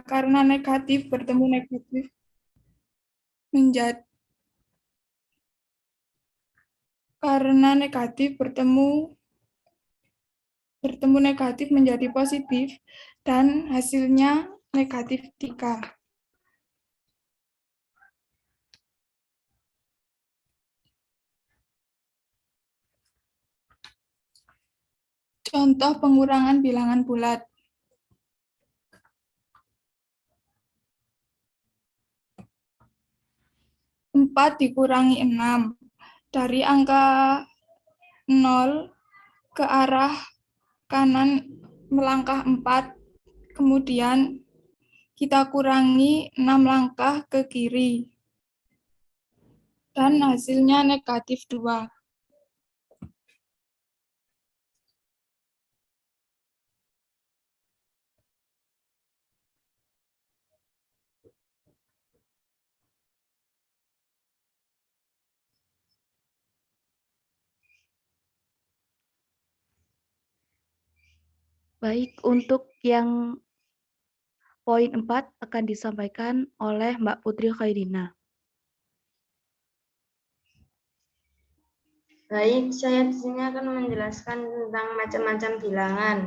karena negatif bertemu negatif menjadi karena negatif bertemu negatif menjadi positif dan hasilnya negatif 3. Contoh pengurangan bilangan bulat. 4 dikurangi 6. Dari angka 0 ke arah kanan melangkah 4, kemudian kita kurangi 6 langkah ke kiri. Dan hasilnya negatif 2. Baik, untuk yang poin 4 akan disampaikan oleh Mbak Putri Khairina. Baik, saya di sini akan menjelaskan tentang macam-macam bilangan.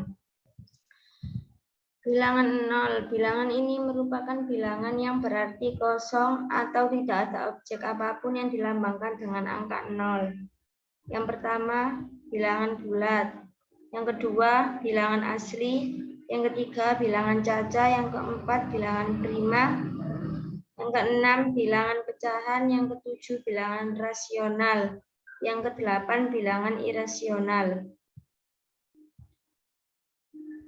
Bilangan 0, bilangan ini merupakan bilangan yang berarti kosong atau tidak ada objek apapun yang dilambangkan dengan angka 0. Yang pertama, bilangan bulat. Yang kedua, bilangan asli. Yang ketiga, bilangan caca. Yang keempat, bilangan prima. Yang keenam, bilangan pecahan. Yang ketujuh, bilangan rasional. Yang kedelapan, bilangan irasional.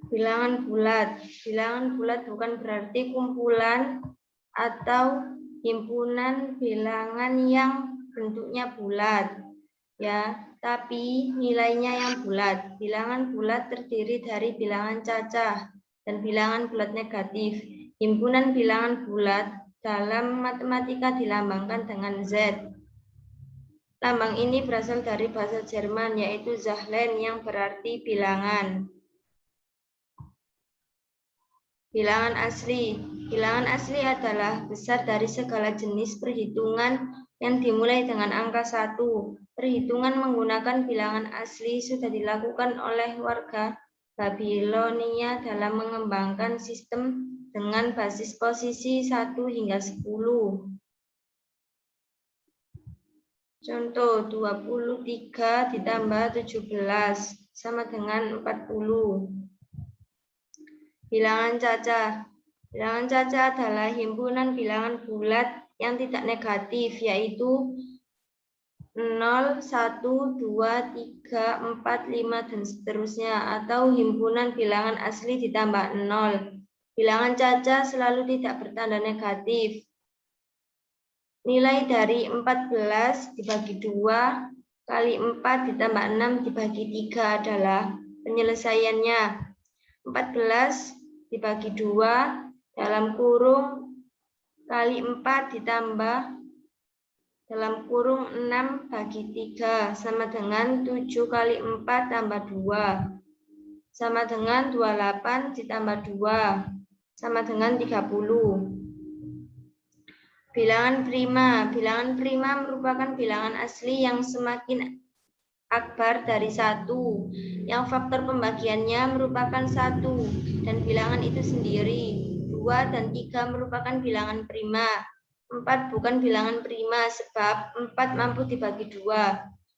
Bilangan bulat. Bilangan bulat bukan berarti kumpulan atau himpunan bilangan yang bentuknya bulat, ya, tapi nilainya yang bulat. Bilangan bulat terdiri dari bilangan cacah dan bilangan bulat negatif. Himpunan bilangan bulat dalam matematika dilambangkan dengan Z. Lambang ini berasal dari bahasa Jerman, yaitu Zahlen, yang berarti bilangan. Bilangan asli. Bilangan asli adalah besar dari segala jenis perhitungan yang dimulai dengan angka 1. Perhitungan menggunakan bilangan asli sudah dilakukan oleh warga Babilonia dalam mengembangkan sistem dengan basis posisi 1 hingga 10. Contoh, 23 ditambah 17 sama dengan 40. Bilangan cacah. Bilangan cacah adalah himpunan bilangan bulat yang tidak negatif, yaitu 0, 1, 2, 3, 4, 5, dan seterusnya, atau himpunan bilangan asli ditambah 0. Bilangan cacah selalu tidak bertanda negatif. Nilai dari 14 dibagi 2 kali 4 ditambah 6 dibagi 3 adalah penyelesaiannya. 14 dibagi 2 dalam kurung kali 4 ditambah dalam kurung 6 bagi 3 sama dengan 7 kali 4 tambah 2 sama dengan 28 ditambah 2 sama dengan 30. Bilangan prima. Bilangan prima merupakan bilangan asli yang semakin akbar dari 1, yang faktor pembagiannya merupakan 1, dan bilangan itu sendiri. 2 dan 3 merupakan bilangan prima. 4 bukan bilangan prima sebab 4 mampu dibagi 2.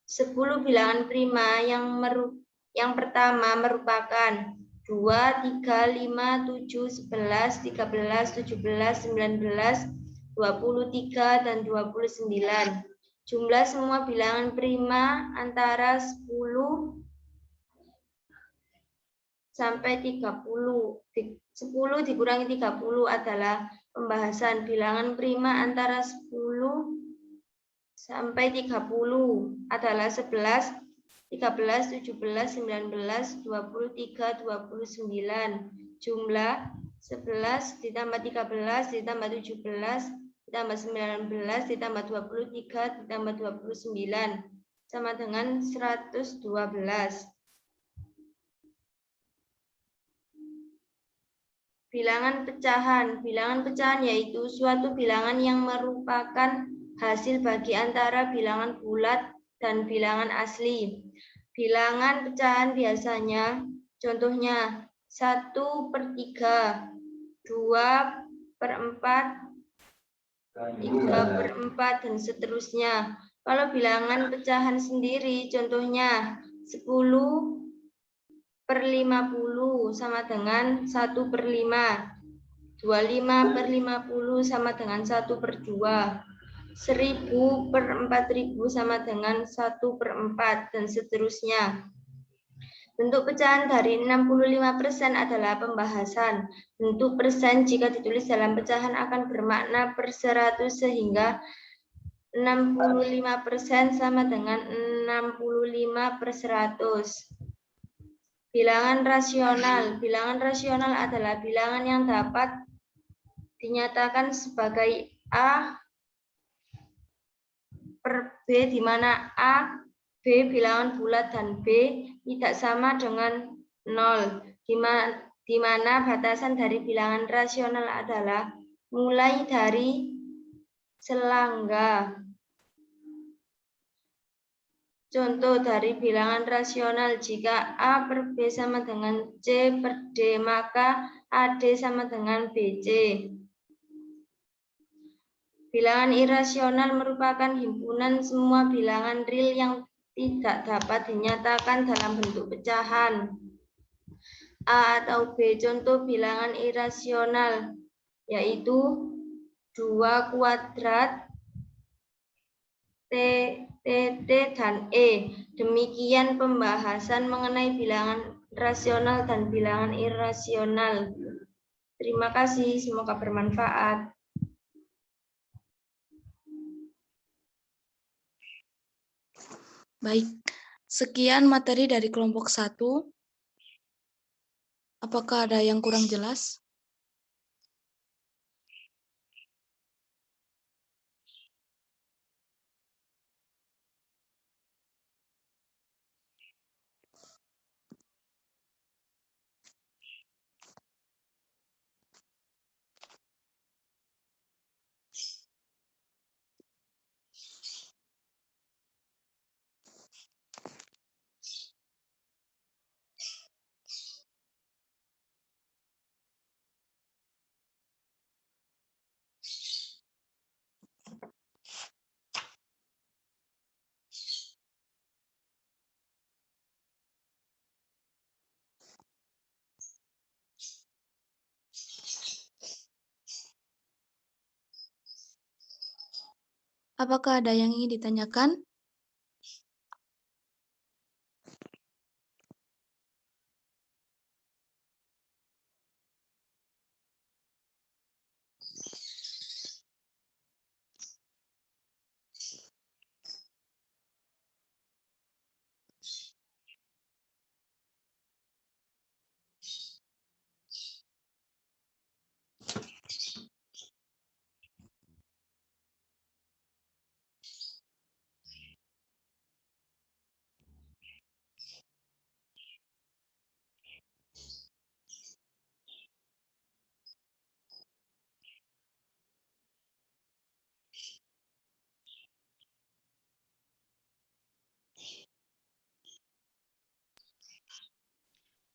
10 bilangan prima yang pertama merupakan 2, 3, 5, 7, 11, 13, 17, 19, 23, dan 29. Jumlah semua bilangan prima antara 10 sampai 30. 10 dikurangi 30 adalah pembahasan bilangan prima antara 10 sampai 30 adalah 11, 13, 17, 19, 23, 29. Jumlah 11 ditambah 13 ditambah 17 ditambah 19 ditambah 23 ditambah 29 sama dengan 112. Bilangan pecahan. Bilangan pecahan yaitu suatu bilangan yang merupakan hasil bagi antara bilangan bulat dan bilangan asli. Bilangan pecahan biasanya, contohnya 1/3, 2/4, 3/4, dan seterusnya. Kalau bilangan pecahan sendiri, contohnya 10/50 sama dengan 1/5. 25/50 sama dengan 1/2. 1000/4000 sama dengan 1/4, dan seterusnya. Bentuk pecahan dari 65% adalah pembahasan. Bentuk persen jika ditulis dalam pecahan akan bermakna per 100 sehingga 65% sama dengan 65/100. Bilangan rasional. Bilangan rasional adalah bilangan yang dapat dinyatakan sebagai A per B, di mana A, B bilangan bulat dan B tidak sama dengan 0, di mana batasan dari bilangan rasional adalah mulai dari selangga. Contoh dari bilangan rasional, jika A per B sama dengan C per D, maka AD sama dengan BC. Bilangan irasional merupakan himpunan semua bilangan real yang tidak dapat dinyatakan dalam bentuk pecahan. A atau B. Contoh bilangan irasional yaitu 2 kuadrat, T, dan E. Demikian pembahasan mengenai bilangan rasional dan bilangan irasional. Terima kasih, semoga bermanfaat. Baik, sekian materi dari kelompok 1. Apakah ada yang kurang jelas? Apakah ada yang ingin ditanyakan?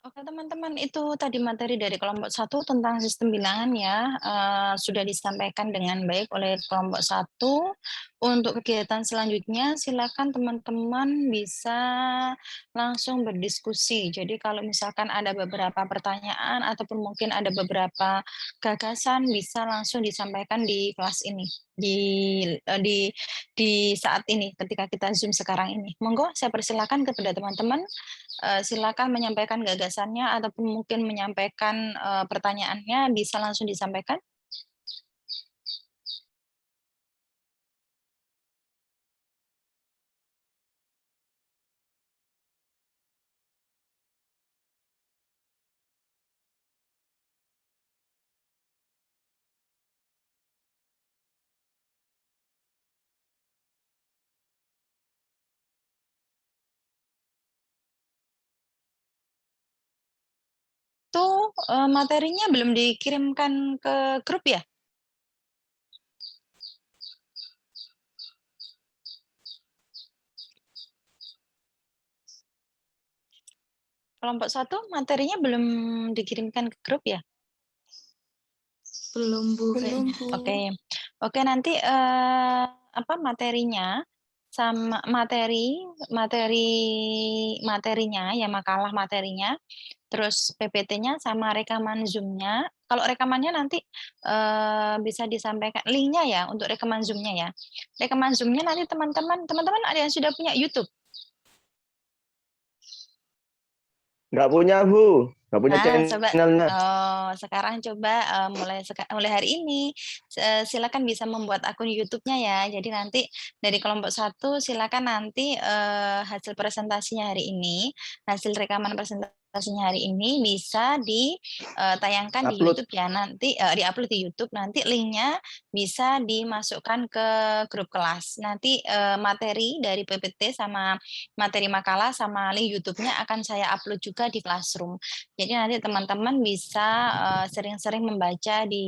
Oke teman-teman, itu tadi materi dari kelompok 1 tentang sistem bilangan ya, sudah disampaikan dengan baik oleh kelompok 1. Untuk kegiatan selanjutnya silakan teman-teman bisa langsung berdiskusi. Jadi kalau misalkan ada beberapa pertanyaan ataupun mungkin ada beberapa gagasan bisa langsung disampaikan di kelas ini, di saat ini ketika kita Zoom sekarang ini. Monggo saya persilakan kepada teman-teman. Silakan menyampaikan gagasannya ataupun mungkin menyampaikan pertanyaannya, bisa langsung disampaikan. 1 materinya belum dikirimkan ke grup ya? Kelompok 1 materinya belum dikirimkan ke grup ya? Belum, Bu, Belum, kayaknya. Bu. Oke. Oke, nanti materinya sama materinya ya, makalah materinya, terus PPT-nya sama rekaman Zoom-nya. Kalau rekamannya nanti bisa disampaikan link-nya ya untuk rekaman Zoom-nya ya. Rekaman Zoom-nya nanti teman-teman ada yang sudah punya YouTube? Nggak punya, Bu. Nggak punya Nah, coba channelnya. sekarang coba mulai hari ini silakan bisa membuat akun YouTube-nya ya. Jadi nanti dari kelompok 1 silakan nanti hasil presentasinya hari ini, hasil rekaman presentasinya hari ini bisa ditayangkan di Upload. YouTube ya. Nanti diupload di YouTube. Nanti linknya bisa dimasukkan ke grup kelas. Nanti materi dari PPT sama materi makalah sama link YouTube-nya akan saya upload juga di Classroom. Jadi nanti teman-teman bisa sering-sering membaca di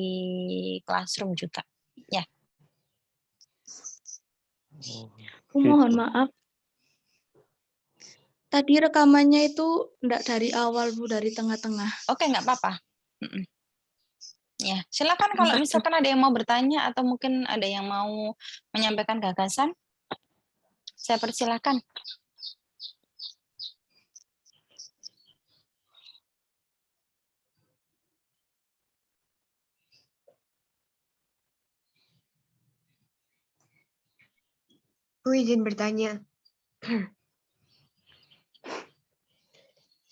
Classroom juga. Ya. Mohon maaf. Tadi rekamannya itu enggak dari awal, Bu, dari tengah-tengah. Oke, nggak apa-apa. Ya, silakan kalau Enggak, misalkan ada yang mau bertanya atau mungkin ada yang mau menyampaikan gagasan, saya persilakan. Bu, izin bertanya.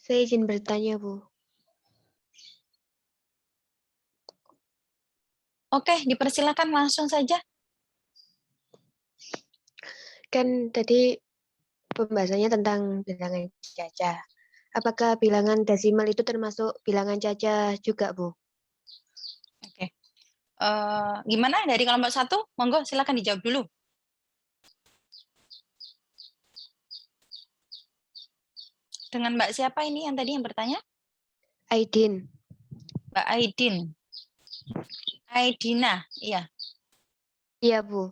Saya izin bertanya, Bu. Oke, dipersilakan langsung saja. Kan tadi pembahasannya tentang bilangan caca. Apakah bilangan desimal itu termasuk bilangan caca juga, Bu? Oke. Gimana dari kelompok 1? Monggo silakan dijawab dulu. Dengan Mbak siapa ini yang tadi yang bertanya? Aidin. Mbak Aidin. Aidina, iya. Iya, Bu.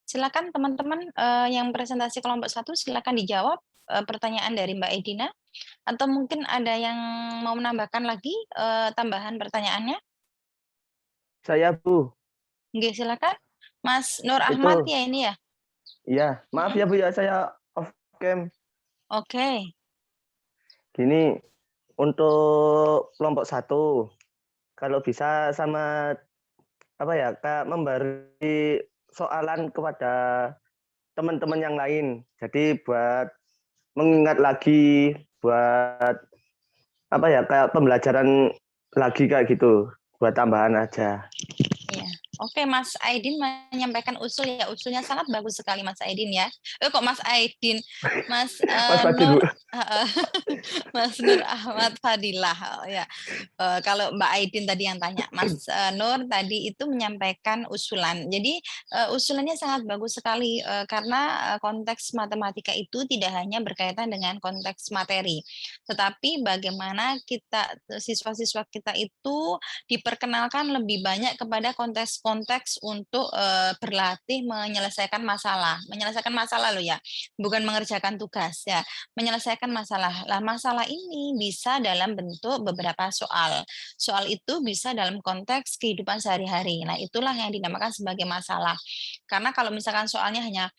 Silakan teman-teman yang presentasi kelompok 1 silakan dijawab pertanyaan dari Mbak Aidina, atau mungkin ada yang mau menambahkan lagi tambahan pertanyaannya? Saya, Bu. Oke, silakan. Mas Nur Ahmad ya ini ya? Iya. Maaf ya, Bu, ya. Saya off cam. Oke. Gini, untuk kelompok 1, kalau bisa sama apa ya, Kak, memberi soalan kepada teman-teman yang lain. Jadi buat mengingat lagi, buat apa ya, kayak pembelajaran lagi kayak gitu, buat tambahan aja. Iya. Oke, Mas Aidin menyampaikan usul ya. Usulnya sangat bagus sekali Mas Aidin ya. Kok Mas Aidin? Mas Mas Fadil, Nur Bu. Mas Nur Ahmad Fadilah. Oh, ya. Kalau Mbak Aidin tadi yang tanya, Mas Nur tadi itu menyampaikan usulan. Jadi usulannya sangat bagus sekali karena konteks matematika itu tidak hanya berkaitan dengan konteks materi, tetapi bagaimana kita siswa-siswa kita itu diperkenalkan lebih banyak kepada konteks-konteks untuk berlatih menyelesaikan masalah loh ya, bukan mengerjakan tugas ya, menyelesaikan masalah. Lah masalah ini bisa dalam bentuk beberapa soal. Soal itu bisa dalam konteks kehidupan sehari-hari. Nah, itulah yang dinamakan sebagai masalah. Karena kalau misalkan soalnya hanya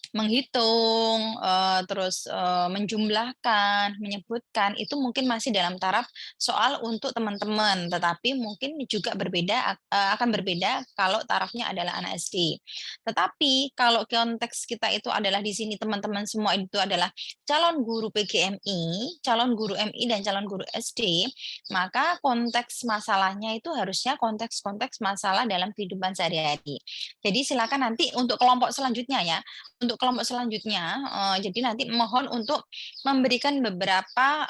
menghitung, terus menjumlahkan, menyebutkan, itu mungkin masih dalam taraf soal untuk teman-teman, tetapi mungkin juga akan berbeda kalau tarafnya adalah anak SD. Tetapi kalau konteks kita itu adalah di sini teman-teman semua itu adalah calon guru PGMI, calon guru MI dan calon guru SD, maka konteks masalahnya itu harusnya konteks-konteks masalah dalam kehidupan sehari-hari. Jadi silakan nanti untuk kelompok selanjutnya ya, untuk kelompok selanjutnya, jadi nanti mohon untuk memberikan beberapa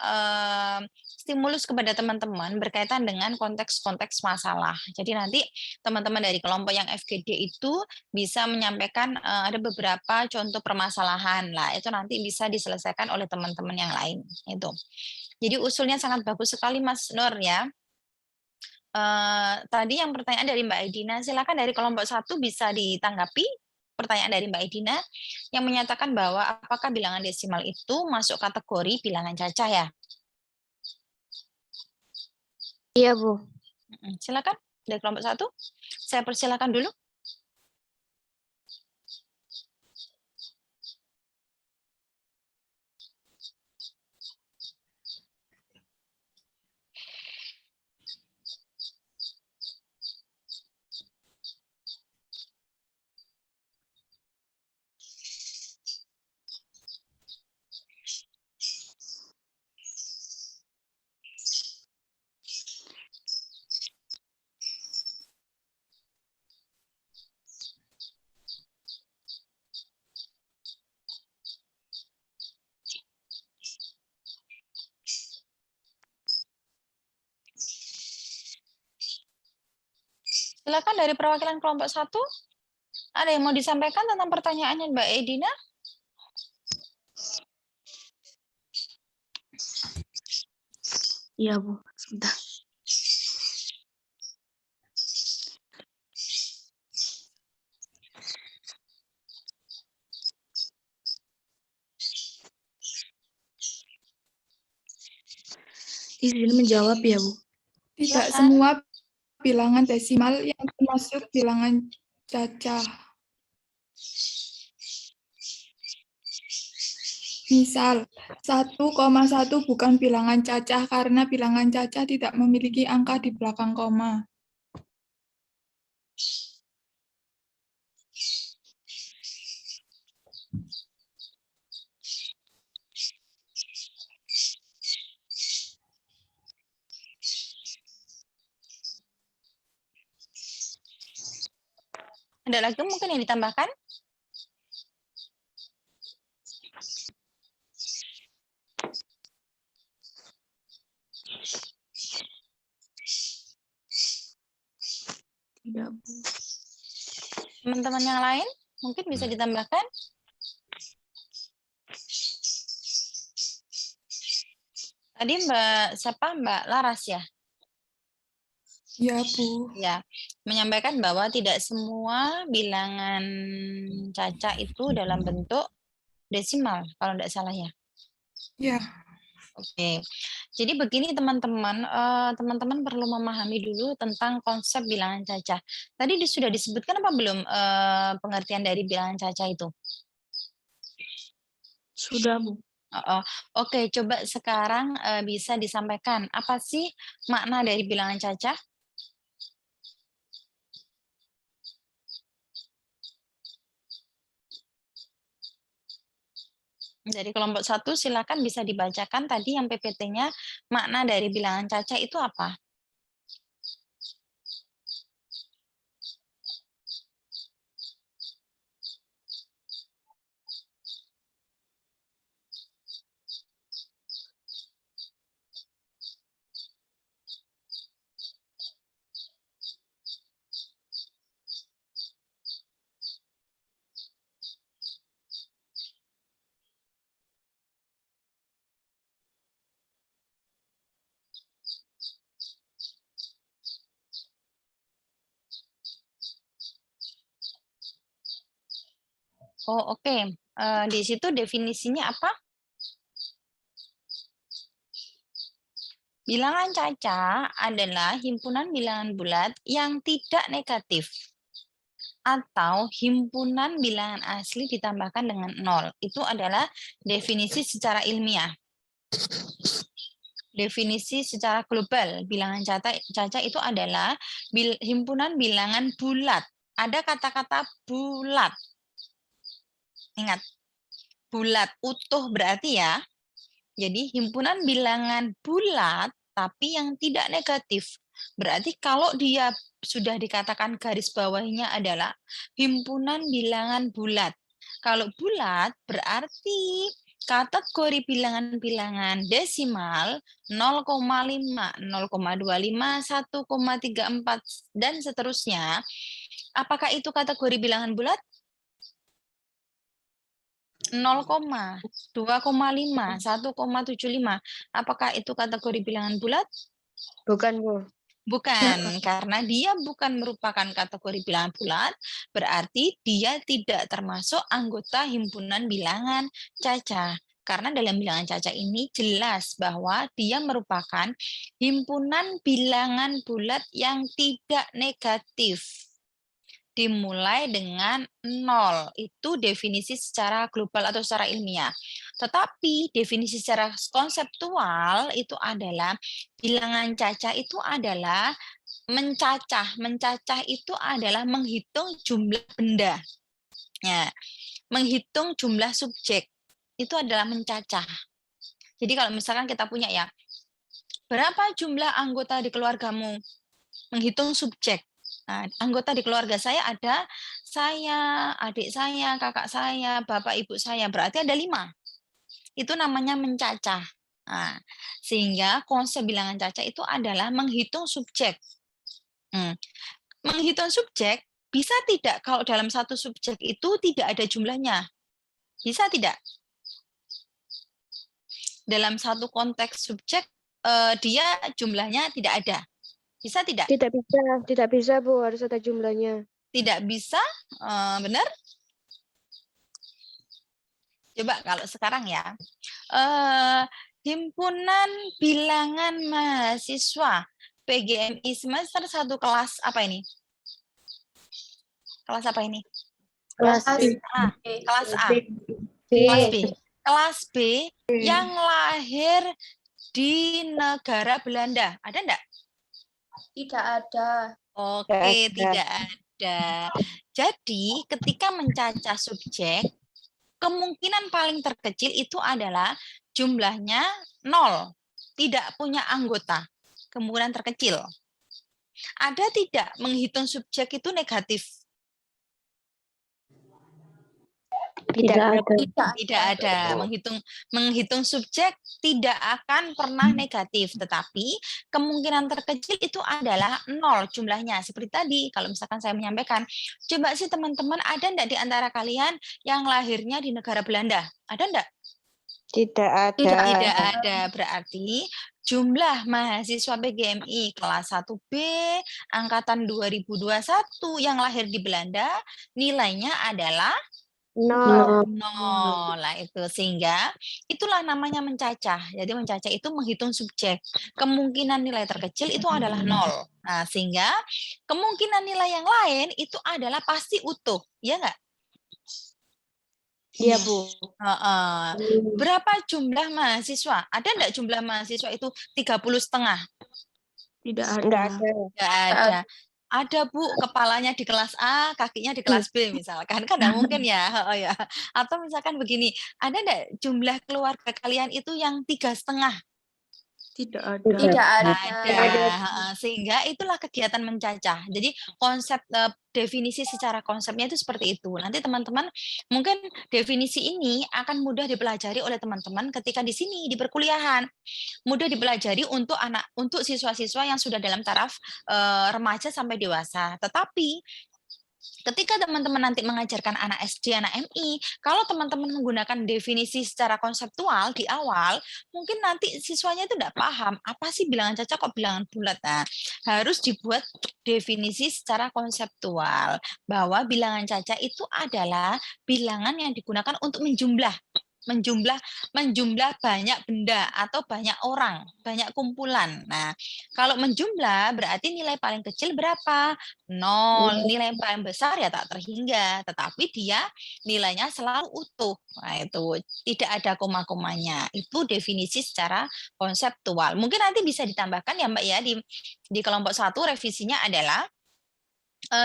stimulus kepada teman-teman berkaitan dengan konteks-konteks masalah. Jadi nanti teman-teman dari kelompok yang FGD itu bisa menyampaikan ada beberapa contoh permasalahan lah. Itu nanti bisa diselesaikan oleh teman-teman yang lain. Itu. Jadi usulnya sangat bagus sekali Mas Nur ya. Tadi yang pertanyaan dari Mbak Edina, silakan dari kelompok 1 bisa ditanggapi pertanyaan dari Mbak Edina yang menyatakan bahwa apakah bilangan desimal itu masuk kategori bilangan cacah ya? Iya, Bu. Silakan dari kelompok 1. Saya persilakan dulu. Silakan dari perwakilan kelompok 1. Ada yang mau disampaikan tentang pertanyaannya Mbak Edina? Iya, Bu. Sebentar. Izin menjawab ya, Bu. Tidak Silakan. semua bilangan desimal yang termasuk bilangan cacah. Misal, 1,1 bukan bilangan cacah karena bilangan cacah tidak memiliki angka di belakang koma. Ada lagi mungkin yang ditambahkan? Tidak, Bu. Teman-teman yang lain mungkin bisa ditambahkan? Tadi Mbak Laras ya? Ya, Bu. Ya, menyampaikan bahwa tidak semua bilangan cacah itu dalam bentuk desimal, kalau tidak salah ya. Ya. Oke, jadi begini teman-teman, teman-teman perlu memahami dulu tentang konsep bilangan cacah. Tadi sudah disebutkan apa belum pengertian dari bilangan cacah itu? Sudah, Bu. Oke, coba sekarang bisa disampaikan apa sih makna dari bilangan cacah? Dari kelompok 1 silakan bisa dibacakan tadi yang PPT-nya makna dari bilangan cacah itu apa? Oh, oke. Di situ definisinya apa? Bilangan cacah adalah himpunan bilangan bulat yang tidak negatif atau himpunan bilangan asli ditambahkan dengan 0. Itu adalah definisi secara ilmiah. Definisi secara global, bilangan cacah itu adalah himpunan bilangan bulat. Ada kata-kata bulat. Ingat, bulat utuh berarti ya. Jadi himpunan bilangan bulat tapi yang tidak negatif. Berarti kalau dia sudah dikatakan garis bawahnya adalah himpunan bilangan bulat. Kalau bulat berarti kategori bilangan-bilangan desimal 0,5, 0,25, 1,34, dan seterusnya. Apakah itu kategori bilangan bulat? 0, 2,5, 1,75. Apakah itu kategori bilangan bulat? Bukan, Bu. Bukan, karena dia bukan merupakan kategori bilangan bulat, berarti dia tidak termasuk anggota himpunan bilangan cacah. Karena dalam bilangan cacah ini jelas bahwa dia merupakan himpunan bilangan bulat yang tidak negatif. Dimulai dengan 0. Itu definisi secara global atau secara ilmiah. Tetapi definisi secara konseptual itu adalah bilangan cacah itu adalah mencacah. Mencacah itu adalah menghitung jumlah benda. Ya, menghitung jumlah subjek. Itu adalah mencacah. Jadi kalau misalkan kita punya ya, berapa jumlah anggota di keluargamu? Menghitung subjek. Nah, anggota di keluarga saya ada saya, adik saya, kakak saya, bapak ibu saya, berarti ada 5. Itu namanya mencacah. Nah, sehingga konsep bilangan cacah itu adalah menghitung subjek. Menghitung subjek bisa tidak kalau dalam satu subjek itu tidak ada jumlahnya? Bisa tidak? Dalam satu konteks subjek dia jumlahnya tidak ada. Bisa tidak? Tidak bisa, Bu. Harus ada jumlahnya. Tidak bisa, benar? Coba kalau sekarang ya, himpunan bilangan mahasiswa PGMI semester 1 kelas apa ini? Kelas apa ini? Kelas B. Kelas A. Kelas B. Kelas B yang lahir di negara Belanda. Ada enggak? Tidak ada. Oke, tidak ada. Jadi, ketika mencacah subjek, kemungkinan paling terkecil itu adalah jumlahnya 0, tidak punya anggota. Kemungkinan terkecil. Ada tidak menghitung subjek itu negatif? Tidak ada. Tidak ada. Menghitung subjek tidak akan pernah negatif, tetapi kemungkinan terkecil itu adalah 0 jumlahnya. Seperti tadi, kalau misalkan saya menyampaikan, coba sih teman-teman, ada enggak di antara kalian yang lahirnya di negara Belanda? Ada enggak? Tidak ada. Tidak ada. Berarti jumlah mahasiswa PGMI kelas 1B angkatan 2021 yang lahir di Belanda nilainya adalah 0. 0. Lah itu, sehingga itulah namanya mencacah. Jadi mencacah itu menghitung subjek. Kemungkinan nilai terkecil itu adalah 0. Nah, sehingga kemungkinan nilai yang lain itu adalah pasti utuh. Ya enggak? Iya, Bu. Berapa jumlah mahasiswa? Ada enggak jumlah mahasiswa itu 30,5? Tidak ada. Enggak ada. Enggak ada. Ada, Bu, kepalanya di kelas A, kakinya di kelas B misalkan. Kan enggak mungkin ya. Ya. Atau misalkan begini, ada enggak jumlah keluarga kalian itu yang 3,5? Tidak ada. Tidak ada. Sehingga itulah kegiatan mencacah. Jadi konsep definisi secara konsepnya itu seperti itu. Nanti teman-teman mungkin definisi ini akan mudah dipelajari oleh teman-teman ketika di sini di perkuliahan. Mudah dipelajari untuk siswa-siswa yang sudah dalam taraf remaja sampai dewasa. Tetapi ketika teman-teman nanti mengajarkan anak SD, anak MI, kalau teman-teman menggunakan definisi secara konseptual di awal, mungkin nanti siswanya itu tidak paham, apa sih bilangan cacah kok bilangan bulat. Nah, harus dibuat definisi secara konseptual, bahwa bilangan cacah itu adalah bilangan yang digunakan untuk menjumlah banyak benda atau banyak orang, banyak kumpulan. Nah, kalau menjumlah berarti nilai paling kecil berapa? 0. Nilai paling besar ya tak terhingga, tetapi dia nilainya selalu utuh. Nah, itu tidak ada koma-komanya. Itu definisi secara konseptual. Mungkin nanti bisa ditambahkan ya Mbak ya di kelompok 1 revisinya adalah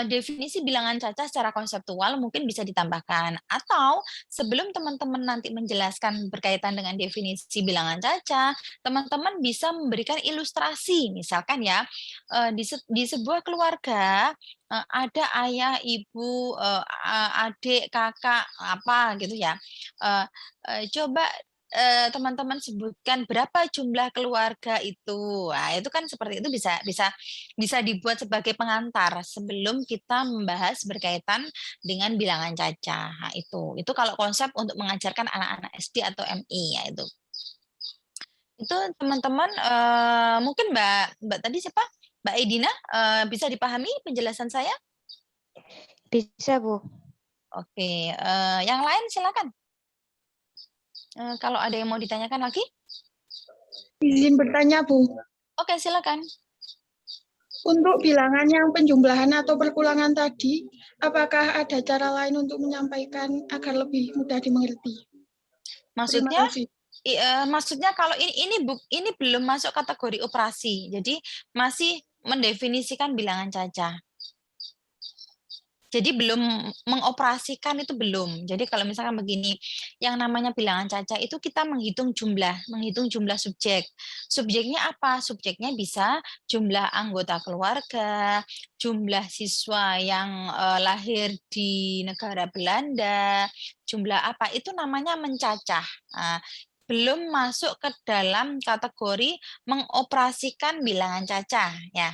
definisi bilangan cacah secara konseptual mungkin bisa ditambahkan, atau sebelum teman-teman nanti menjelaskan berkaitan dengan definisi bilangan cacah, teman-teman bisa memberikan ilustrasi, misalkan ya, di sebuah keluarga ada ayah, ibu, adik, kakak, apa gitu ya. Coba teman-teman sebutkan berapa jumlah keluarga itu. Nah, itu kan seperti itu bisa bisa bisa dibuat sebagai pengantar sebelum kita membahas berkaitan dengan bilangan cacah. Nah, itu kalau konsep untuk mengajarkan anak-anak SD atau MI ya itu. Itu teman-teman mungkin Mbak tadi siapa? Mbak Edina bisa dipahami penjelasan saya? Bisa, Bu. Oke, yang lain silakan. Kalau ada yang mau ditanyakan lagi? Izin bertanya, Bu. Oke, silakan. Untuk bilangan yang penjumlahan atau perkulangan tadi, apakah ada cara lain untuk menyampaikan agar lebih mudah dimengerti? Terima Maksudnya? kasih. Maksudnya kalau ini belum masuk kategori operasi, jadi masih mendefinisikan bilangan cacah. Jadi belum mengoperasikan itu belum. Jadi kalau misalkan begini, yang namanya bilangan cacah itu kita menghitung jumlah subjek. Subjeknya apa? Subjeknya bisa jumlah anggota keluarga, jumlah siswa yang lahir di negara Belanda, jumlah apa? Itu namanya mencacah. Nah, belum masuk ke dalam kategori mengoperasikan bilangan cacah ya.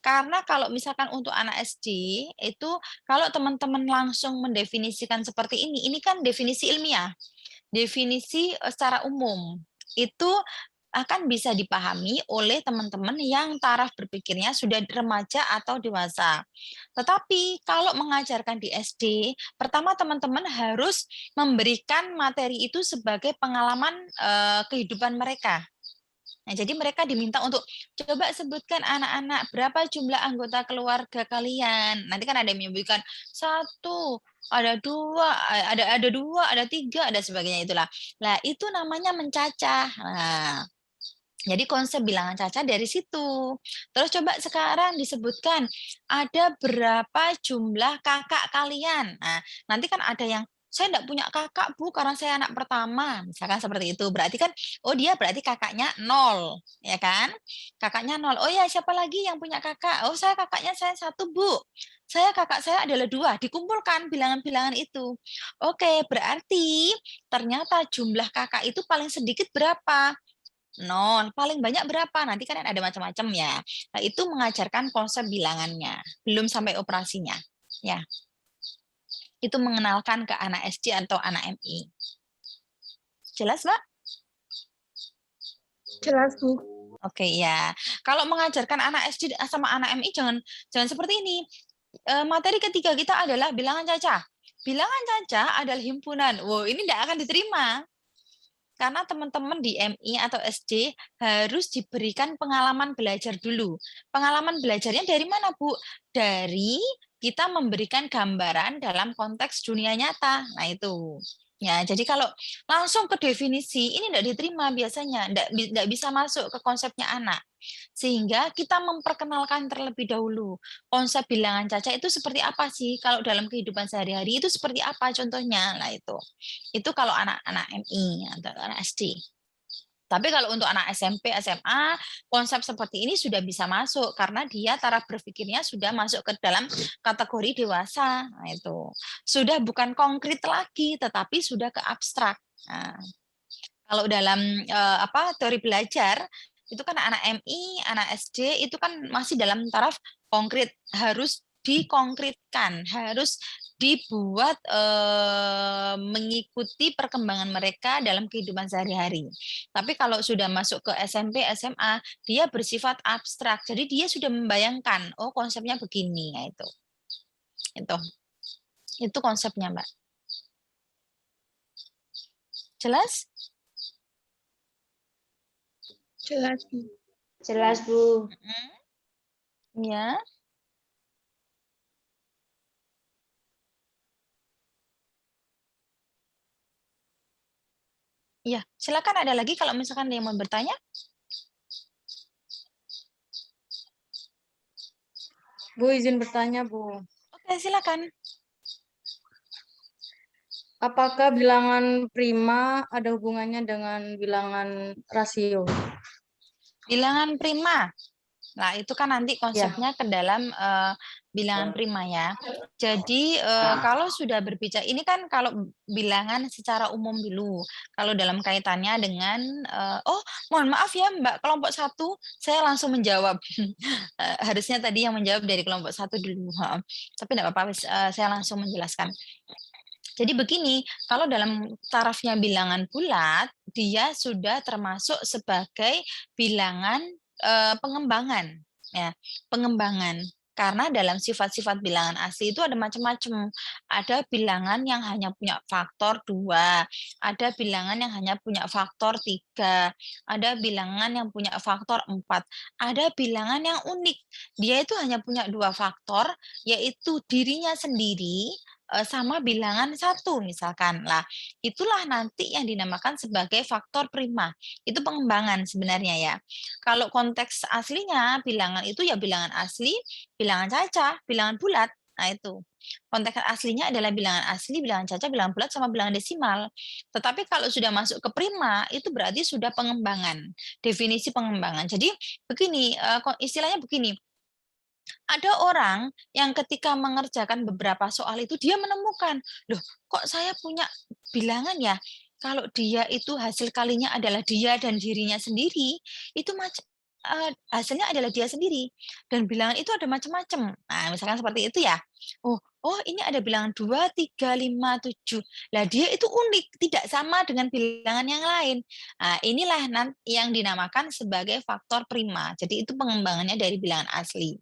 Karena kalau misalkan untuk anak SD itu kalau teman-teman langsung mendefinisikan seperti ini kan definisi ilmiah, definisi secara umum itu akan bisa dipahami oleh teman-teman yang taraf berpikirnya sudah remaja atau dewasa. Tetapi kalau mengajarkan di SD, pertama teman-teman harus memberikan materi itu sebagai pengalaman kehidupan mereka. Nah, jadi mereka diminta untuk coba sebutkan anak-anak berapa jumlah anggota keluarga kalian. Nanti kan ada yang menyebutkan 1, ada 2, ada 2, ada 3, ada sebagainya itulah. Nah, itu namanya mencacah. Nah, jadi konsep bilangan cacah dari situ. Terus coba sekarang disebutkan ada berapa jumlah kakak kalian. Nah, nanti kan ada yang saya enggak punya kakak, Bu, karena saya anak pertama. Misalkan seperti itu. Berarti kan, oh dia berarti kakaknya 0. Ya kan? Kakaknya 0. Oh ya, siapa lagi yang punya kakak? Oh, kakaknya saya 1, Bu. Kakak saya adalah 2. Dikumpulkan bilangan-bilangan itu. Oke, berarti ternyata jumlah kakak itu paling sedikit berapa? 0. Paling banyak berapa? Nanti kan ada macam-macam ya. Nah, itu mengajarkan konsep bilangannya. Belum sampai operasinya. Ya. Itu mengenalkan ke anak SD atau anak MI. Jelas, Mbak? Jelas, Bu. Oke, ya. Kalau mengajarkan anak SD sama anak MI jangan seperti ini. Materi ketiga kita adalah bilangan cacah. Bilangan cacah adalah himpunan. Wow, ini tidak akan diterima. Karena teman-teman di MI atau SD harus diberikan pengalaman belajar dulu. Pengalaman belajarnya dari mana, Bu? Dari kita memberikan gambaran dalam konteks dunia nyata. Nah, itu. Ya, jadi kalau langsung ke definisi, ini tidak diterima biasanya, tidak bisa masuk ke konsepnya anak. Sehingga kita memperkenalkan terlebih dahulu konsep bilangan cacah itu seperti apa sih kalau dalam kehidupan sehari-hari itu seperti apa contohnya. Nah, itu kalau anak-anak MI atau anak SD. Tapi kalau untuk anak SMP, SMA, konsep seperti ini sudah bisa masuk karena dia taraf berpikirnya sudah masuk ke dalam kategori dewasa. Nah, itu sudah bukan konkret lagi, tetapi sudah ke abstrak. Nah, kalau dalam teori belajar itu kan anak MI, anak SD itu kan masih dalam taraf konkret, harus dikonkretkan, harus dibuat mengikuti perkembangan mereka dalam kehidupan sehari-hari. Tapi kalau sudah masuk ke SMP, SMA, dia bersifat abstrak. Jadi dia sudah membayangkan, oh konsepnya begini, ya itu. Itu konsepnya, Mbak. Jelas? Jelas, Bu. Jelas, Bu. Ya. Iya, silakan ada lagi kalau misalkan ada yang mau bertanya. Bu, izin bertanya, Bu. Oke, silakan. Apakah bilangan prima ada hubungannya dengan bilangan rasio? Bilangan prima. Nah, itu kan nanti konsepnya ke dalam bilangan prima ya. Jadi kalau sudah berbicara, ini kan kalau bilangan secara umum dulu. Kalau dalam kaitannya dengan, mohon maaf ya Mbak, kelompok 1, saya langsung menjawab. Harusnya tadi yang menjawab dari kelompok 1 dulu. Tapi tidak apa-apa, saya langsung menjelaskan. Jadi begini, kalau dalam tarafnya bilangan bulat, dia sudah termasuk sebagai bilangan pengembangan, ya, pengembangan. Karena dalam sifat-sifat bilangan asli itu ada macam-macam. Ada bilangan yang hanya punya faktor 2, ada bilangan yang hanya punya faktor 3, ada bilangan yang punya faktor 4, ada bilangan yang unik. Dia itu hanya punya 2 faktor, yaitu dirinya sendiri sama bilangan 1 misalkan. Lah, itulah nanti yang dinamakan sebagai faktor prima. Itu pengembangan sebenarnya ya. Kalau konteks aslinya bilangan itu ya bilangan asli, bilangan cacah, bilangan bulat. Nah, itu. Konteks aslinya adalah bilangan asli, bilangan cacah, bilangan bulat sama bilangan desimal. Tetapi kalau sudah masuk ke prima itu berarti sudah pengembangan. Definisi pengembangan. Jadi begini, istilahnya begini. Ada orang yang ketika mengerjakan beberapa soal itu dia menemukan, loh kok saya punya bilangan ya, kalau dia itu hasil kalinya adalah dia dan dirinya sendiri, itu hasilnya adalah dia sendiri. Dan bilangan itu ada macam-macam. Nah, misalkan seperti itu ya. Oh, ini ada bilangan 2, 3, 5, 7. Lah dia itu unik, tidak sama dengan bilangan yang lain. Nah, inilah yang dinamakan sebagai faktor prima. Jadi itu pengembangannya dari bilangan asli.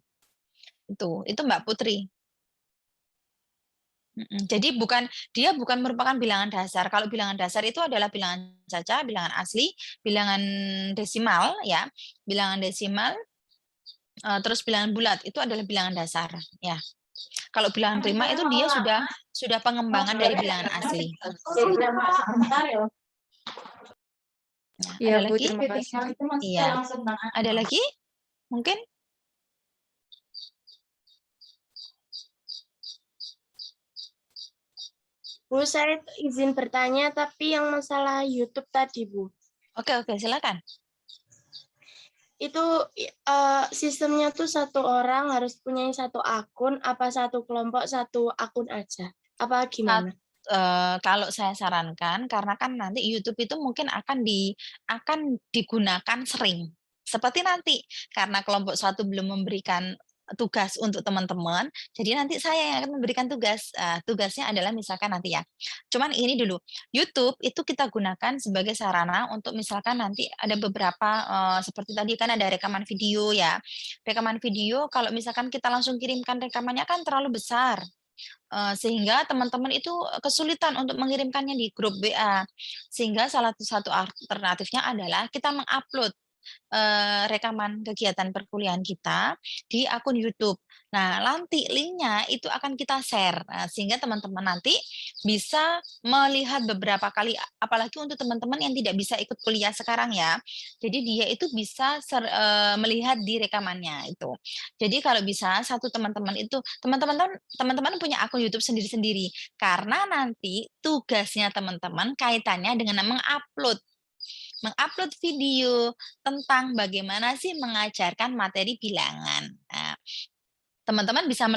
Itu Mbak Putri. Jadi dia bukan merupakan bilangan dasar. Kalau bilangan dasar itu adalah bilangan cacah, bilangan asli, bilangan desimal ya, bilangan desimal, terus bilangan bulat itu adalah bilangan dasar ya. Kalau bilangan prima itu dia sudah pengembangan dari bilangan asli. Nah, Iya, ada Bu, lagi? terima kasih. Iya. Ada lagi? Mungkin? Bu, saya izin bertanya, tapi yang masalah YouTube tadi, Bu. Oke, silakan. Itu sistemnya tuh satu orang harus punya satu akun, apa satu kelompok satu akun aja? Apa gimana? Kalau saya sarankan, karena kan nanti YouTube itu mungkin akan digunakan sering. Seperti nanti, karena kelompok 1 belum memberikan tugas untuk teman-teman, jadi nanti saya yang akan memberikan tugas. Tugasnya adalah misalkan nanti ya. Cuman ini dulu, YouTube itu kita gunakan sebagai sarana untuk misalkan nanti ada beberapa seperti tadi kan ada rekaman video ya. Rekaman video kalau misalkan kita langsung kirimkan rekamannya kan terlalu besar. Sehingga teman-teman itu kesulitan untuk mengirimkannya di grup WA. Sehingga salah satu alternatifnya adalah kita mengupload rekaman kegiatan perkuliahan kita di akun YouTube. Nah, nanti linknya itu akan kita share, sehingga teman-teman nanti bisa melihat beberapa kali, apalagi untuk teman-teman yang tidak bisa ikut kuliah sekarang ya. Jadi dia itu bisa melihat di rekamannya itu. Jadi kalau bisa satu teman-teman itu teman-teman punya akun YouTube sendiri-sendiri, karena nanti tugasnya teman-teman kaitannya dengan mengupload video tentang bagaimana sih mengajarkan materi bilangan. Nah, teman-teman bisa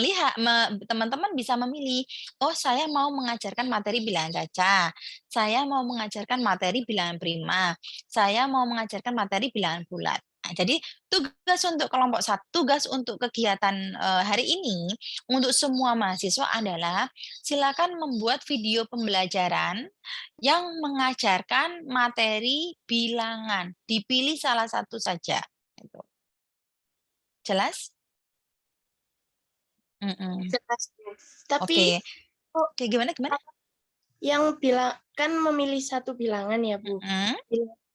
memilih, oh saya mau mengajarkan materi bilangan cacah, saya mau mengajarkan materi bilangan prima, saya mau mengajarkan materi bilangan bulat. Nah, jadi tugas untuk kelompok 1, tugas untuk kegiatan hari ini untuk semua mahasiswa adalah silakan membuat video pembelajaran yang mengajarkan materi bilangan. Dipilih salah satu saja. Jelas? Jelas, Bu. Tapi Oke, gimana? Yang bilang kan memilih satu bilangan ya, Bu.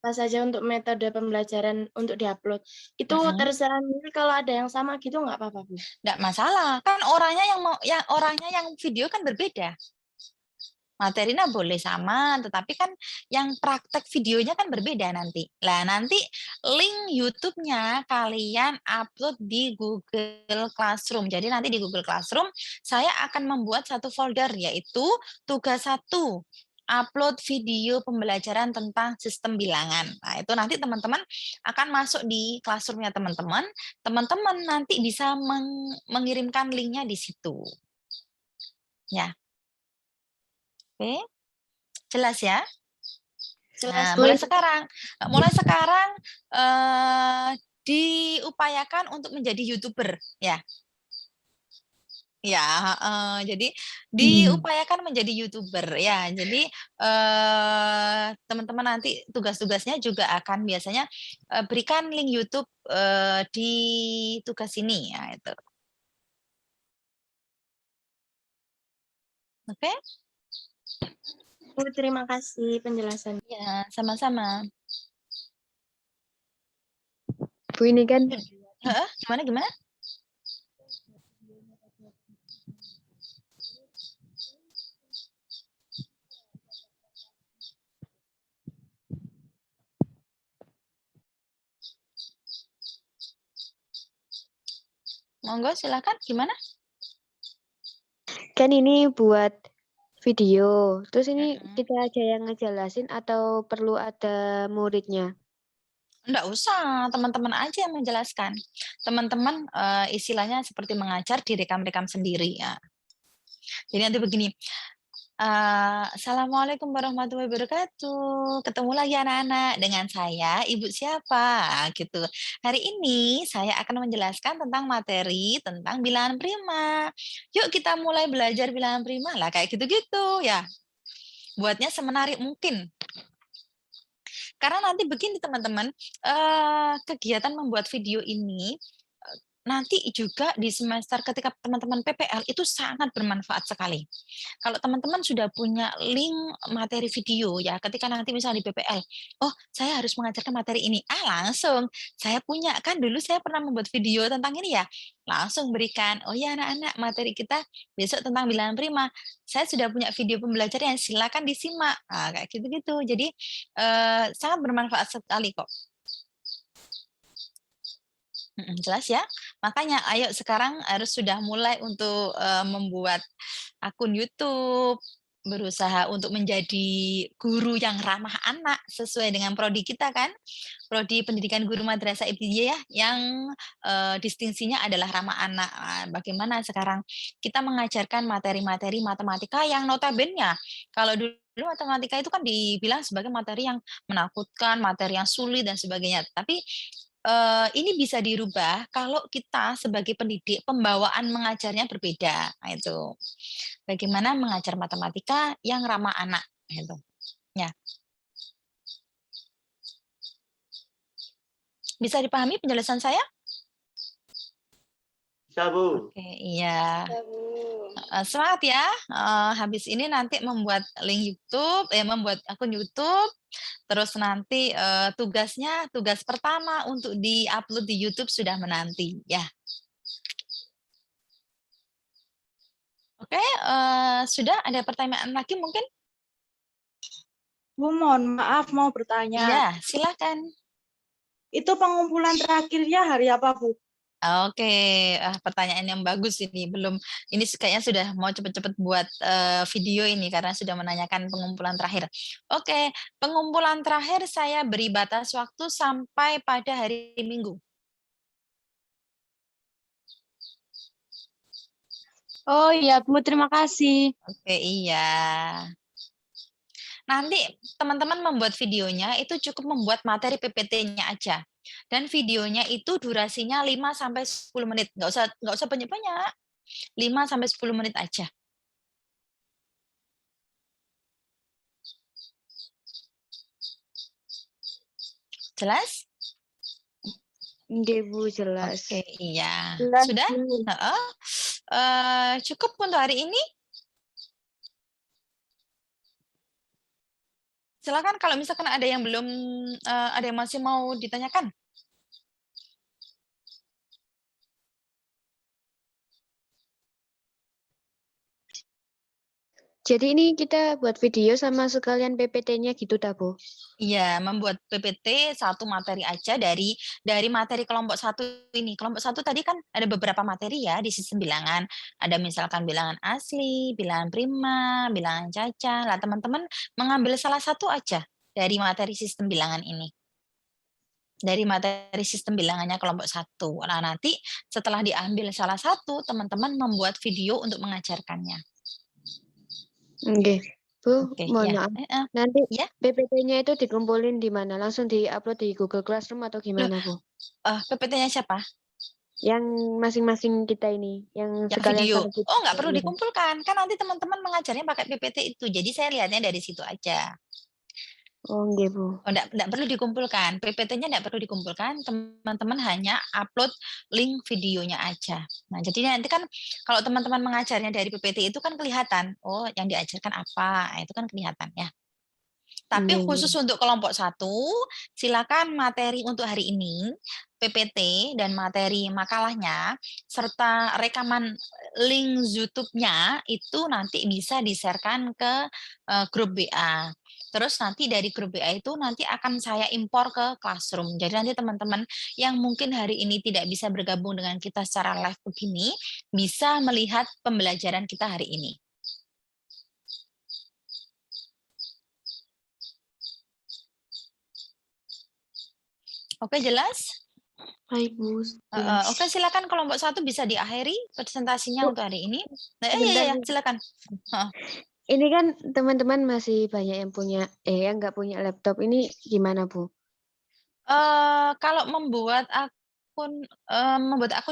Apa saja untuk metode pembelajaran untuk diupload. Itu terserah kalau ada yang sama gitu nggak apa-apa, Bu? Nggak masalah. Kan orangnya yang video kan berbeda. Materinya boleh sama, tetapi kan yang praktek videonya kan berbeda nanti. Nah, nanti link YouTube-nya kalian upload di Google Classroom. Jadi nanti di Google Classroom saya akan membuat satu folder, yaitu tugas 1, upload video pembelajaran tentang sistem bilangan. Nah, itu nanti teman-teman akan masuk di Classroom-nya teman-teman. Teman-teman nanti bisa mengirimkan linknya di situ. Ya. Oke, jelas ya? Nah, mulai sekarang diupayakan untuk menjadi YouTuber, ya. Ya, jadi diupayakan menjadi YouTuber, ya. Jadi teman-teman nanti tugas-tugasnya juga akan biasanya berikan link YouTube di tugas ini, ya itu. Oke? Terima kasih penjelasannya. Ya, sama-sama. Bu, ini kan Gimana? Monggo, silakan. Gimana? kan ini buat video. Terus ini kita aja yang ngejelasin atau perlu ada muridnya? Enggak usah, teman-teman aja yang menjelaskan. Teman-teman istilahnya seperti mengajar direkam-rekam sendiri, ya. Jadi nanti begini, Assalamualaikum warahmatullahi wabarakatuh. Ketemu lagi anak-anak dengan saya, Ibu siapa, gitu. Hari ini saya akan menjelaskan tentang materi tentang bilangan prima. Yuk kita mulai belajar bilangan prima lah, kayak gitu-gitu ya. Buatnya semenarik mungkin. Karena nanti begini teman-teman, kegiatan membuat video ini nanti juga di semester ketika teman-teman PPL itu sangat bermanfaat sekali. Kalau teman-teman sudah punya link materi video ya, ketika nanti misalnya di PPL, oh saya harus mengajarkan materi ini, langsung saya punya, kan dulu saya pernah membuat video tentang ini ya, langsung berikan, oh ya anak-anak materi kita besok tentang bilangan prima, saya sudah punya video pembelajaran, silakan disimak, kayak gitu-gitu. Jadi sangat bermanfaat sekali kok. Jelas ya? Makanya ayo sekarang harus sudah mulai untuk membuat akun YouTube, berusaha untuk menjadi guru yang ramah anak sesuai dengan prodi kita kan, prodi Pendidikan Guru Madrasah Ibtidaiyah yang distingsinya adalah ramah anak. Bagaimana sekarang kita mengajarkan materi-materi matematika yang notabene kalau dulu matematika itu kan dibilang sebagai materi yang menakutkan, materi yang sulit dan sebagainya. Tapi ini bisa dirubah kalau kita sebagai pendidik pembawaan mengajarnya berbeda. Nah, itu bagaimana mengajar matematika yang ramah anak gitu. Ya. Bisa dipahami penjelasan saya? Bisa, Bu. Oke, iya. Semangat ya. Habis ini nanti membuat link YouTube, membuat akun YouTube. Terus nanti tugasnya, tugas pertama untuk di-upload di YouTube sudah menanti, ya. Oke, sudah ada pertanyaan lagi mungkin? Bu, mohon maaf mau bertanya. Iya, silakan. Itu pengumpulan terakhirnya hari apa, Bu? Oke, pertanyaan yang bagus ini. Ini kayaknya sudah mau cepet-cepet buat video ini karena sudah menanyakan pengumpulan terakhir. Oke, pengumpulan terakhir saya beri batas waktu sampai pada hari Minggu. Oh iya, Bu, terima kasih. Oke, iya. Nanti teman-teman membuat videonya itu cukup membuat materi PPT-nya aja. Dan videonya itu durasinya 5-10 menit. Nggak usah banyak-banyak. 5-10 menit aja. Jelas? Nggih, Bu, jelas. Oke, iya. Jelas, Sudah? Bu. Cukup untuk hari ini? Silakan kalau misalkan ada yang belum, ada yang masih mau ditanyakan. Jadi ini kita buat video sama sekalian PPT-nya gitu, tak, Bu? Iya, membuat PPT satu materi aja dari materi kelompok 1 ini. Kelompok 1 tadi kan ada beberapa materi ya di sistem bilangan. Ada misalkan bilangan asli, bilangan prima, bilangan caca. Lah teman-teman mengambil salah satu aja dari materi sistem bilangan ini. Dari materi sistem bilangannya kelompok 1. Nah, nanti setelah diambil salah satu, teman-teman membuat video untuk mengajarkannya. Oke. Bu, Oke, mohon ya. maaf. Nanti Ya. PPT-nya itu dikumpulin di mana? Langsung di-upload di Google Classroom atau gimana, Bu? PPT-nya siapa? Yang masing-masing kita ini, yang Yang sekalian video. sama kita. Oh, nggak perlu Iya. dikumpulkan. Kan nanti teman-teman mengajarnya pakai PPT itu. Jadi saya lihatnya dari situ aja. Oh, nggih, Bu. Oh, nggak perlu dikumpulkan. PPT-nya nggak perlu dikumpulkan. Teman-teman hanya upload link videonya aja. Nah, jadi nanti kan kalau teman-teman mengajarnya dari PPT itu kan kelihatan. Oh, yang diajarkan apa? Itu kan kelihatan ya. Tapi Nggih, khusus nggih. untuk kelompok 1, silakan materi untuk hari ini, PPT dan materi makalahnya, serta rekaman link YouTube-nya itu nanti bisa di-share-kan ke grup WA. Terus nanti dari grup WA itu nanti akan saya impor ke Classroom. Jadi nanti teman-teman yang mungkin hari ini tidak bisa bergabung dengan kita secara live begini, bisa melihat pembelajaran kita hari ini. Oke, jelas? Baik, Bu. Oke, silakan kelompok 1 bisa diakhiri presentasinya Bu, untuk hari ini. Nah, sebentar, iya, Bu. silakan. Ini kan teman-teman masih banyak yang yang nggak punya laptop. Ini gimana, Bu? Kalau membuat akun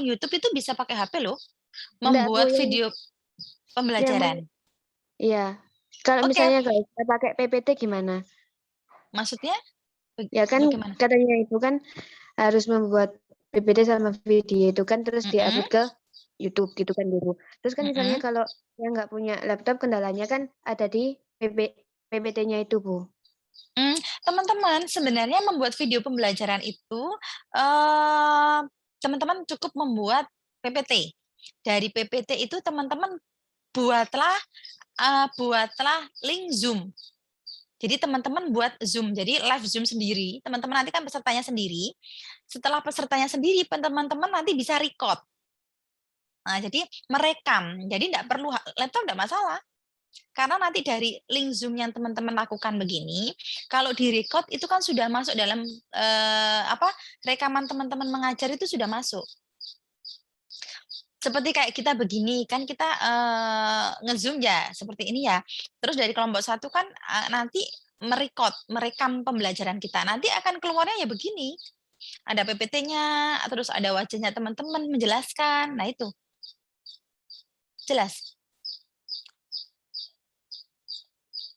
YouTube itu bisa pakai HP loh. Enggak, Bu, Membuat yang video pembelajaran. iya. Kalau Oke. misalnya nggak bisa pakai PPT gimana? Maksudnya? Ya kan Bagaimana? katanya itu kan harus membuat PPT sama video itu kan terus diupload ke YouTube gitu kan, Bu. Terus kan misalnya kalau yang nggak punya laptop kendalanya kan ada di PPT-nya itu, Bu. Teman-teman, sebenarnya membuat video pembelajaran itu, teman-teman cukup membuat PPT. Dari PPT itu teman-teman buatlah link Zoom. Jadi teman-teman buat Zoom, jadi live Zoom sendiri. Teman-teman nanti kan pesertanya sendiri. Setelah pesertanya sendiri, teman-teman nanti bisa record. Nah, jadi merekam. Jadi tidak perlu laptop, tidak masalah. Karena nanti dari link Zoom yang teman-teman lakukan begini, kalau di-record itu kan sudah masuk dalam rekaman teman-teman mengajar itu sudah masuk. Seperti kayak kita begini, kan kita nge-Zoom ya, seperti ini ya. Terus dari kelompok 1 kan nanti merekam pembelajaran kita. Nanti akan keluarnya ya begini. Ada PPT-nya, terus ada wajahnya teman-teman menjelaskan. Nah itu. Jelas?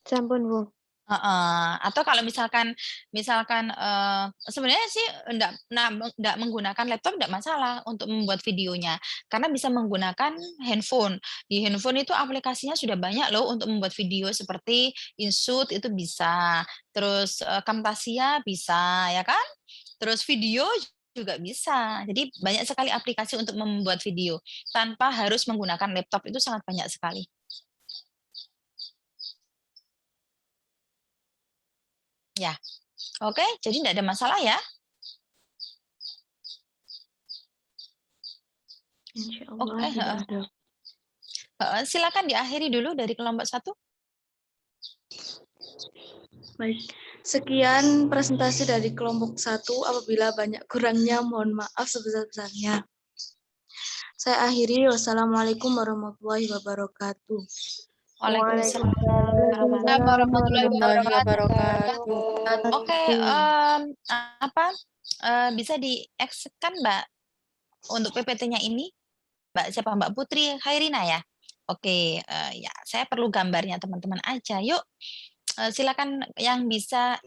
Sampun, Bu. Atau kalau misalkan sebenarnya sih enggak menggunakan laptop enggak masalah untuk membuat videonya, karena bisa menggunakan handphone. Di handphone itu aplikasinya sudah banyak loh untuk membuat video seperti InShoot itu bisa, terus Camtasia bisa, ya kan? Terus video juga bisa. Jadi banyak sekali aplikasi untuk membuat video tanpa harus menggunakan laptop, itu sangat banyak sekali. Ya, oke, jadi tidak ada masalah ya. Insya Allah Oke, tidak ada. silakan diakhiri dulu dari kelompok 1. Baik, sekian presentasi dari kelompok 1. Apabila banyak kurangnya, mohon maaf sebesar-besarnya. Saya akhiri. Wassalamualaikum warahmatullahi wabarakatuh. Waalaikumsalam warahmatullahi wabarakatuh. Oke, bisa di-exit kan Mbak untuk PPT-nya ini? Mbak Putri Khairina ya? Oke, ya saya perlu gambarnya teman-teman aja. Yuk, silakan yang bisa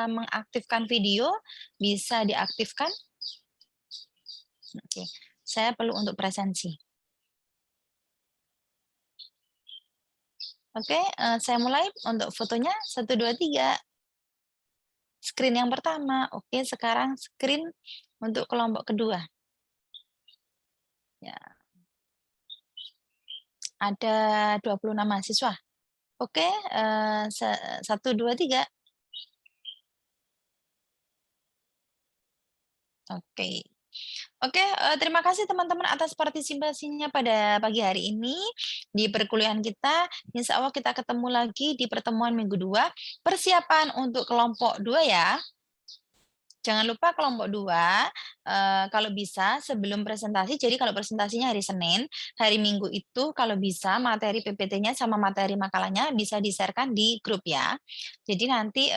mengaktifkan video bisa diaktifkan. Oke, saya perlu untuk presensi. Oke, saya mulai untuk fotonya 1, 2, 3. Screen yang pertama. Oke, sekarang screen untuk kelompok kedua. Ya. Ada 26 mahasiswa. Oke, 1, 2, 3. Oke. Oke, terima kasih teman-teman atas partisipasinya pada pagi hari ini di perkuliahan kita. Insya Allah kita ketemu lagi di pertemuan minggu 2. Persiapan untuk kelompok 2 ya. Jangan lupa kelompok 2, kalau bisa sebelum presentasi, jadi kalau presentasinya hari Senin, hari Minggu itu kalau bisa materi PPT-nya sama materi makalahnya bisa di-share-kan di grup ya. Jadi nanti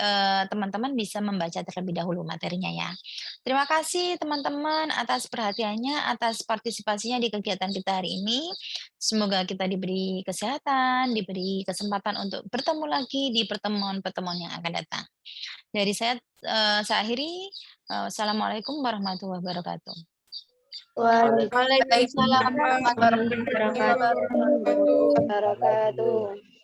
teman-teman bisa membaca terlebih dahulu materinya ya. Terima kasih teman-teman atas perhatiannya, atas partisipasinya di kegiatan kita hari ini. Semoga kita diberi kesehatan, diberi kesempatan untuk bertemu lagi di pertemuan-pertemuan yang akan datang. Dari saya akhiri. Wassalamualaikum warahmatullahi wabarakatuh. Waalaikumsalam warahmatullahi wabarakatuh. wabarakatuh.